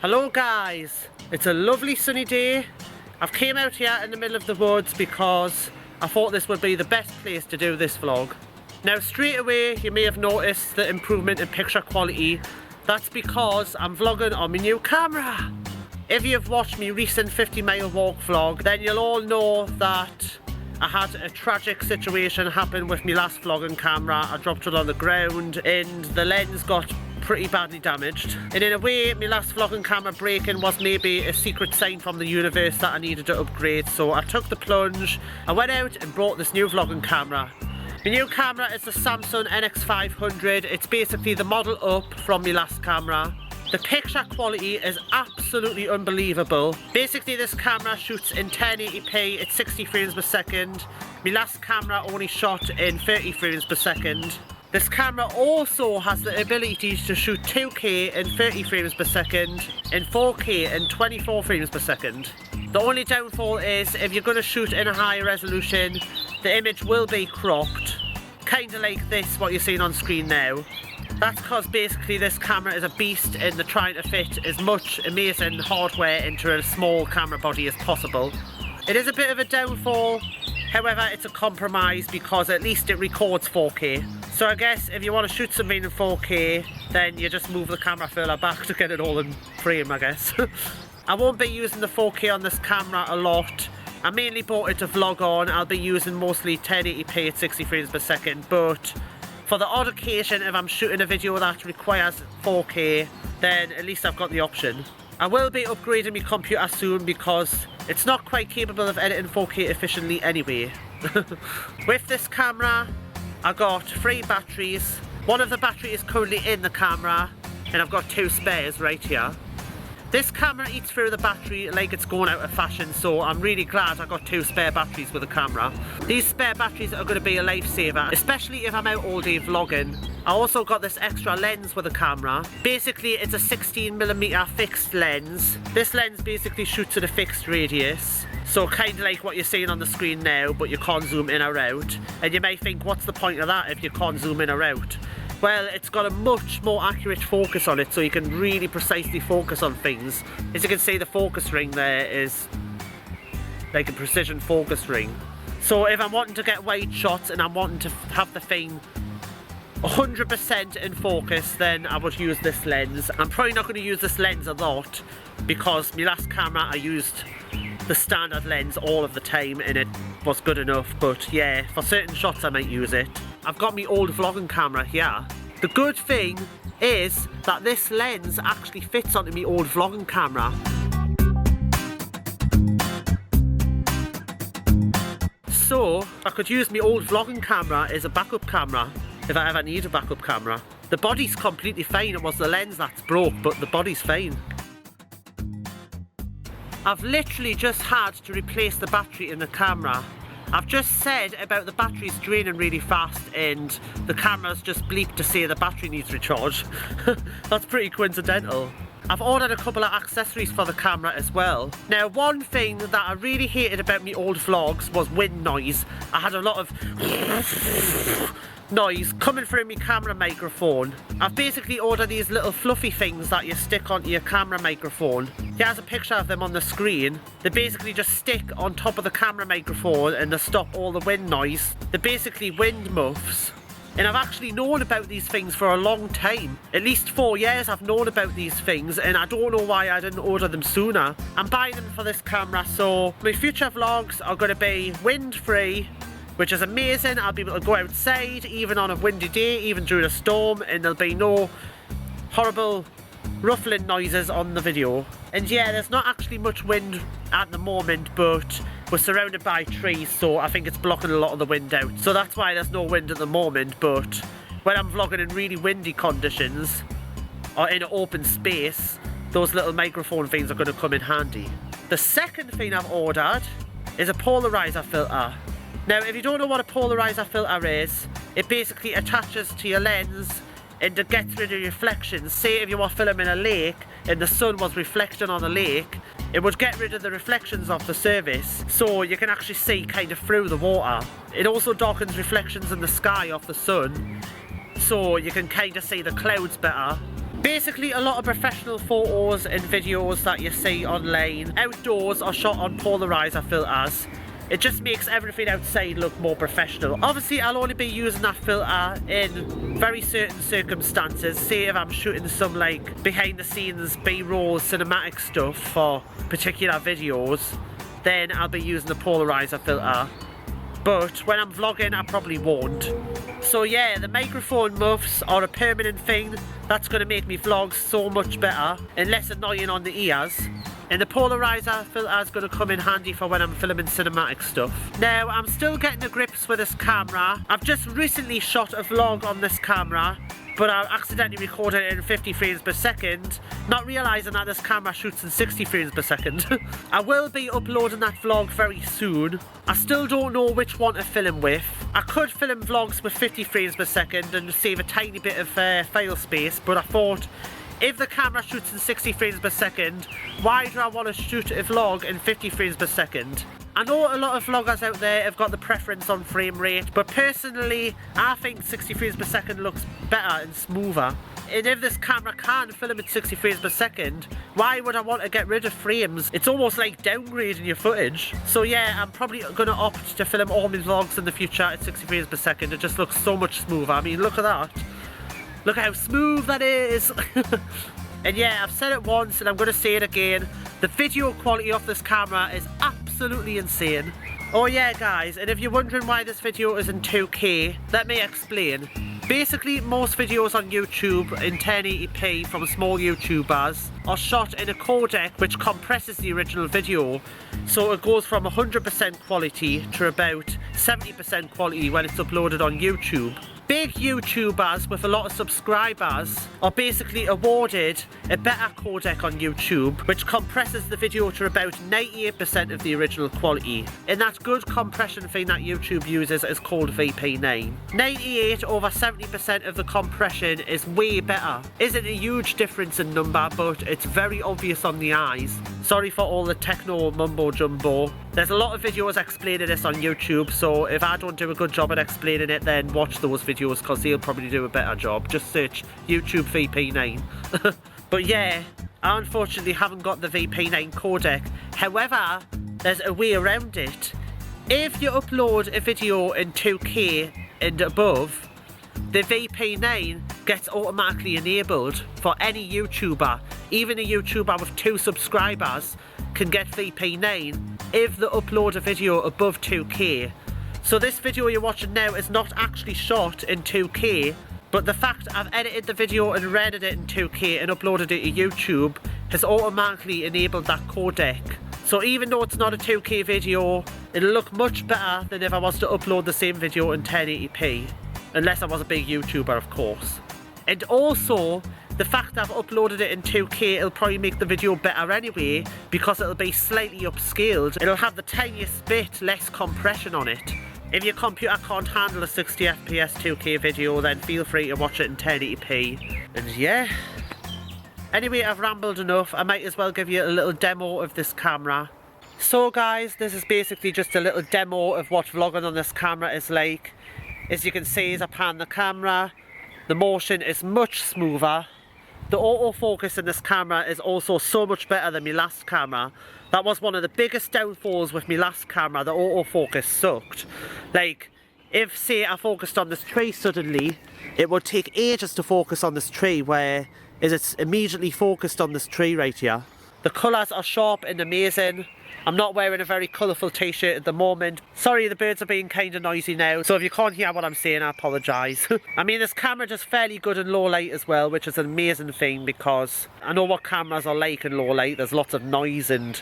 Hello guys, it's a lovely sunny day. I've came out here in the middle of the woods because I thought this would be the best place to do this vlog. Now straight away you may have noticed the improvement in picture quality. That's because I'm vlogging on my new camera. If you've watched my recent 50-mile walk vlog, then you'll all know that I had a tragic situation happen with my last vlogging camera. I dropped it on the ground and the lens got pretty badly damaged. And in a way, my last vlogging camera breaking was maybe a secret sign from the universe that I needed to upgrade. So I took the plunge, I went out and bought this new vlogging camera. My new camera is the Samsung NX500. It's basically the model up from my last camera. The picture quality is absolutely unbelievable. Basically this camera shoots in 1080p at 60 frames per second. My last camera only shot in 30 frames per second. This camera also has the ability to shoot 2K in 30 frames per second and 4K in 24 frames per second. The only downfall is if you're going to shoot in a higher resolution, the image will be cropped. Kind of like this, what you're seeing on screen now. That's because basically this camera is a beast and they're trying to fit as much amazing hardware into a small camera body as possible. It is a bit of a downfall, however it's a compromise because at least it records 4K. So I guess if you want to shoot something in 4K, then you just move the camera further back to get it all in frame, I guess. I won't be using the 4K on this camera a lot. I mainly bought it to vlog on. I'll be using mostly 1080p at 60 frames per second, but for the odd occasion, if I'm shooting a video that requires 4K, then at least I've got the option. I will be upgrading my computer soon because it's not quite capable of editing 4K efficiently anyway. With this camera, I got 3 batteries. One of the batteries is currently in the camera, and I've got 2 spares right here. This camera eats through the battery like it's going out of fashion, so I'm really glad I got 2 spare batteries with the camera. These spare batteries are going to be a lifesaver, especially if I'm out all day vlogging. I also got this extra lens with the camera. Basically it's a 16mm fixed lens. This lens basically shoots at a fixed radius. So kind of like what you're seeing on the screen now, but you can't zoom in or out. And you may think, what's the point of that if you can't zoom in or out? Well, it's got a much more accurate focus on it, so you can really precisely focus on things. As you can see, the focus ring there is like a precision focus ring. So if I'm wanting to get wide shots and I'm wanting to have the thing 100% in focus, then I would use this lens. I'm probably not going to use this lens a lot because my last camera I used the standard lens all of the time and it was good enough, but yeah, for certain shots I might use it. I've got my old vlogging camera here. The good thing is that this lens actually fits onto my old vlogging camera. So I could use my old vlogging camera as a backup camera if I ever need a backup camera. The body's completely fine, it was the lens that's broke, but the body's fine. I've literally just had to replace the battery in the camera. I've just said about the batteries draining really fast and the camera's just bleeped to say the battery needs recharge. That's pretty coincidental. I've ordered a couple of accessories for the camera as well. Now one thing that I really hated about my old vlogs was wind noise. I had a lot of noise coming through my camera microphone. I've basically ordered these little fluffy things that you stick onto your camera microphone. Here's a picture of them on the screen. They basically just stick on top of the camera microphone and they stop all the wind noise. They're basically wind muffs. And I've actually known about these things for a long time. At least 4 years I've known about these things and I don't know why I didn't order them sooner. I'm buying them for this camera, so my future vlogs are going to be wind free, which is amazing. I'll be able to go outside even on a windy day, even during a storm, and there'll be no horrible ruffling noises on the video. And yeah, there's not actually much wind at the moment, but we're surrounded by trees, so I think it's blocking a lot of the wind out. So that's why there's no wind at the moment, but when I'm vlogging in really windy conditions or in an open space, those little microphone things are going to come in handy. The second thing I've ordered is a polarizer filter. Now, if you don't know what a polarizer filter is, it basically attaches to your lens and it gets rid of reflections. Say if you were filming a lake and the sun was reflecting on the lake, it would get rid of the reflections of the surface, so you can actually see kind of through the water. It also darkens reflections in the sky of the sun, so you can kind of see the clouds better. Basically, a lot of professional photos and videos that you see online outdoors are shot on polarizer filters. It just makes everything outside look more professional. Obviously, I'll only be using that filter in very certain circumstances. Say if I'm shooting some like behind the scenes B-roll cinematic stuff for particular videos, then I'll be using the polarizer filter. But when I'm vlogging, I probably won't. So yeah, the microphone muffs are a permanent thing. That's going to make me vlog so much better and less annoying on the ears. And the polarizer filter is going to come in handy for when I'm filming cinematic stuff. Now, I'm still getting to grips with this camera. I've just recently shot a vlog on this camera, but I accidentally recorded it in 50 frames per second, not realising that this camera shoots in 60 frames per second. I will be uploading that vlog very soon. I still don't know which one to film with. I could film vlogs with 50 frames per second and save a tiny bit of file space, but I thought, if the camera shoots in 60 frames per second, why do I want to shoot a vlog in 50 frames per second? I know a lot of vloggers out there have got the preference on frame rate, but personally, I think 60 frames per second looks better and smoother. And if this camera can film at 60 frames per second, why would I want to get rid of frames? It's almost like downgrading your footage. So yeah, I'm probably going to opt to film all my vlogs in the future at 60 frames per second. It just looks so much smoother. I mean, look at that. Look how smooth that is. And yeah, I've said it once and I'm going to say it again. The video quality of this camera is absolutely insane. Oh yeah guys, and if you're wondering why this video is in 2K, let me explain. Basically, most videos on YouTube in 1080p from small YouTubers are shot in a codec which compresses the original video. So it goes from 100% quality to about 70% quality when it's uploaded on YouTube. Big YouTubers with a lot of subscribers are basically awarded a better codec on YouTube, which compresses the video to about 98% of the original quality. And that good compression thing that YouTube uses is called VP9. 98 over 70% of the compression is way better. Isn't a huge difference in number, but it's very obvious on the eyes. Sorry for all the techno mumbo jumbo. There's a lot of videos explaining this on YouTube, so if I don't do a good job at explaining it, then watch those videos because they'll probably do a better job. Just search YouTube VP9. But yeah, I unfortunately haven't got the VP9 codec. However, there's a way around it. If you upload a video in 2K and above, the VP9 gets automatically enabled for any YouTuber. Even a YouTuber with 2 subscribers can get VP9 if they upload a video above 2K. So this video you're watching now is not actually shot in 2K, but the fact I've edited the video and rendered it in 2K and uploaded it to YouTube has automatically enabled that codec. So even though it's not a 2K video, it'll look much better than if I was to upload the same video in 1080p. Unless I was a big YouTuber, of course. And also, the fact I've uploaded it in 2K, it'll probably make the video better anyway, because it'll be slightly upscaled. It'll have the tiniest bit less compression on it. If your computer can't handle a 60 FPS 2K video, then feel free to watch it in 1080p. And yeah. Anyway, I've rambled enough. I might as well give you a little demo of this camera. So guys, this is basically just a little demo of what vlogging on this camera is like. As you can see, as I pan the camera, the motion is much smoother. The autofocus in this camera is also so much better than my last camera. That was one of the biggest downfalls with my last camera. The autofocus sucked. Like, if say I focused on this tree suddenly, it would take ages to focus on this tree, where it's immediately focused on this tree right here. The colours are sharp and amazing. I'm not wearing a very colourful t-shirt at the moment. Sorry, the birds are being kind of noisy now, so if you can't hear what I'm saying, I apologise. I mean, this camera does fairly good in low light as well, which is an amazing thing, because I know what cameras are like in low light. There's lots of noise and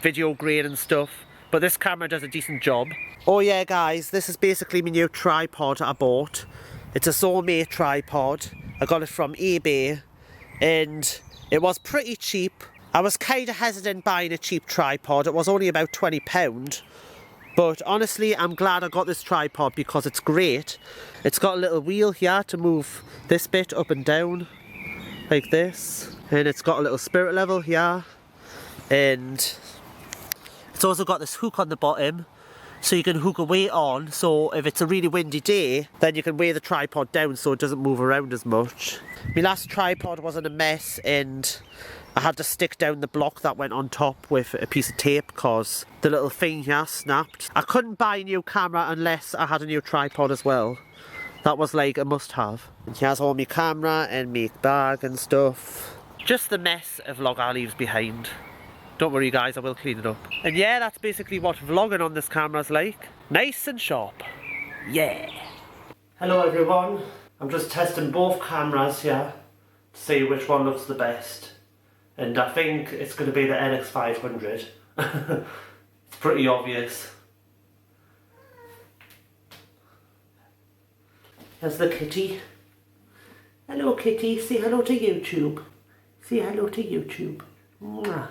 video grain and stuff, but this camera does a decent job. Oh yeah guys, this is basically my new tripod I bought. It's a Soulmate tripod. I got it from eBay, and it was pretty cheap. I was kind of hesitant buying a cheap tripod. It was only about £20. But honestly, I'm glad I got this tripod because it's great. It's got a little wheel here to move this bit up and down, like this. And it's got a little spirit level here. And it's also got this hook on the bottom. so you can hook a weight on, so if it's a really windy day, then you can weigh the tripod down so it doesn't move around as much. My last tripod was in a mess and I had to stick down the block that went on top with a piece of tape because the little thing here snapped. I couldn't buy a new camera unless I had a new tripod as well. That was like a must-have. And here's all my camera and my bag and stuff. Just the mess a vlogger leaves behind. Don't worry guys, I will clean it up. And yeah, that's basically what vlogging on this camera's like. Nice and sharp. Yeah. Hello everyone. I'm just testing both cameras here to see which one looks the best. And I think it's going to be the NX500. It's pretty obvious. There's the kitty. Hello kitty, say hello to YouTube. Say hello to YouTube. Mwah.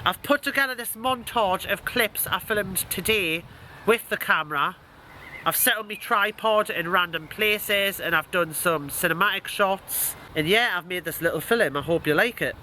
I've put together this montage of clips I filmed today with the camera. I've set up my tripod in random places and I've done some cinematic shots. And yeah, I've made this little film. I hope you like it.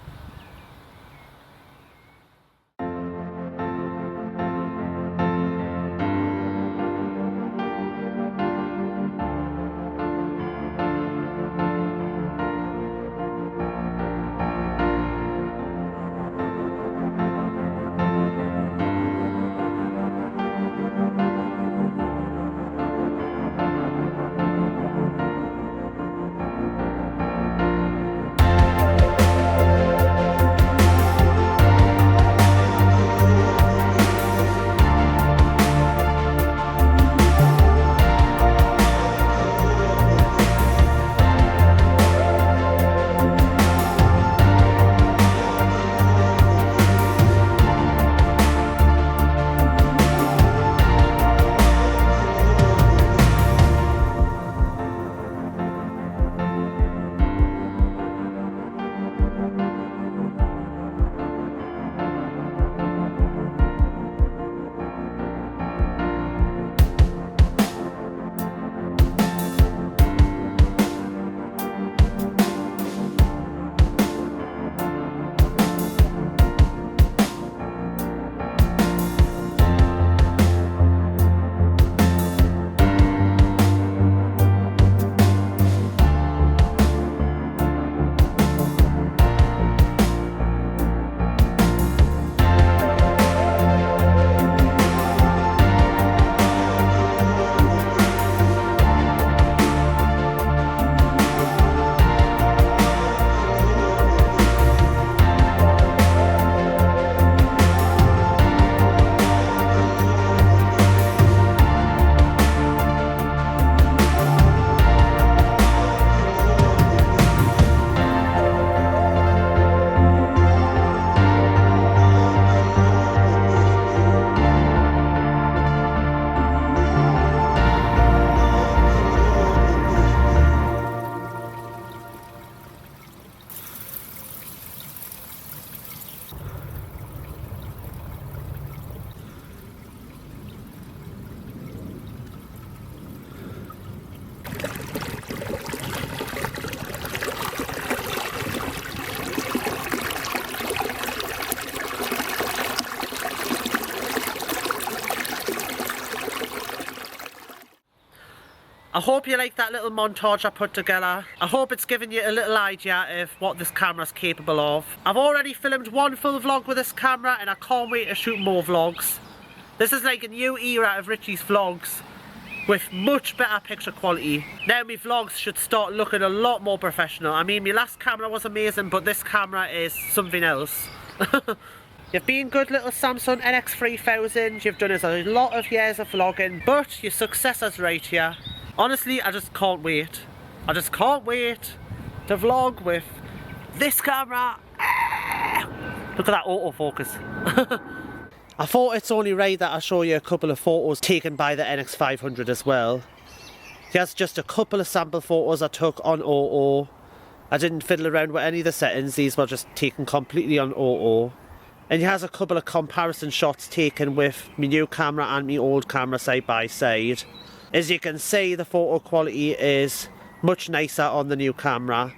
I hope you like that little montage I put together. I hope it's given you a little idea of what this camera's capable of. I've already filmed one full vlog with this camera and I can't wait to shoot more vlogs. This is like a new era of Richie's vlogs with much better picture quality. Now my vlogs should start looking a lot more professional. I mean, my last camera was amazing, but this camera is something else. You've been good, little Samsung NX500. You've done us a lot of years of vlogging, but your successor's right here. Honestly, I just can't wait. I just can't wait to vlog with this camera. Look at that autofocus. I thought it's only right that I show you a couple of photos taken by the NX500 as well. Here's just a couple of sample photos I took on auto. I didn't fiddle around with any of the settings. These were just taken completely on auto. And he has a couple of comparison shots taken with my new camera and my old camera side by side. As you can see, the photo quality is much nicer on the new camera.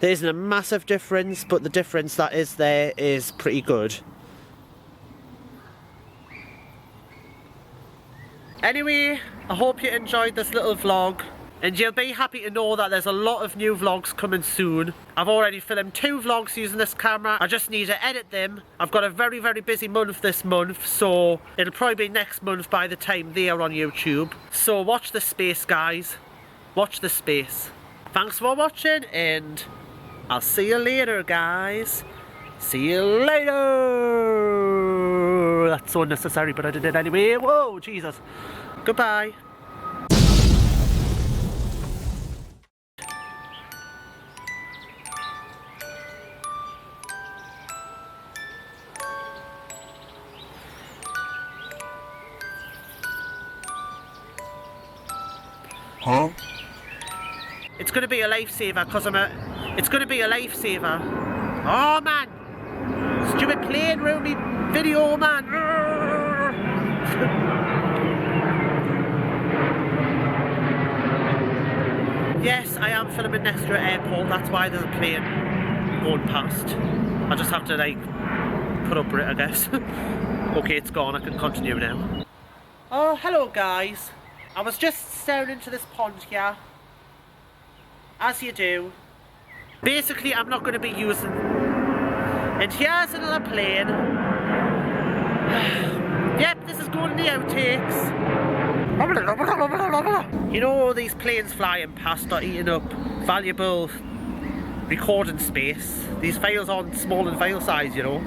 There isn't a massive difference, but the difference that is there is pretty good. Anyway, I hope you enjoyed this little vlog, and you'll be happy to know that there's a lot of new vlogs coming soon. I've already filmed 2 vlogs using this camera. I just need to edit them. I've got a very, very busy month this month, so it'll probably be next month by the time they are on YouTube. So watch the space, guys. Watch the space. Thanks for watching, and I'll see you later, guys. See you later. That's so unnecessary, but I did it anyway. Whoa, Jesus. Goodbye. Huh? It's gonna be a lifesaver, cause it's gonna be a lifesaver. Oh man! Stupid plane ruined me video, man! Yes, I am filming next to an airport, that's why there's a plane going past. I just have to like put up with it, I guess. Okay, it's gone, I can continue now. Oh, hello guys. I was just staring into this pond here, as you do. Basically, I'm not going to be using... And here's another plane. Yep, this is going to the outtakes. You know, all these planes flying past are eating up valuable recording space. These files aren't small in file size, you know.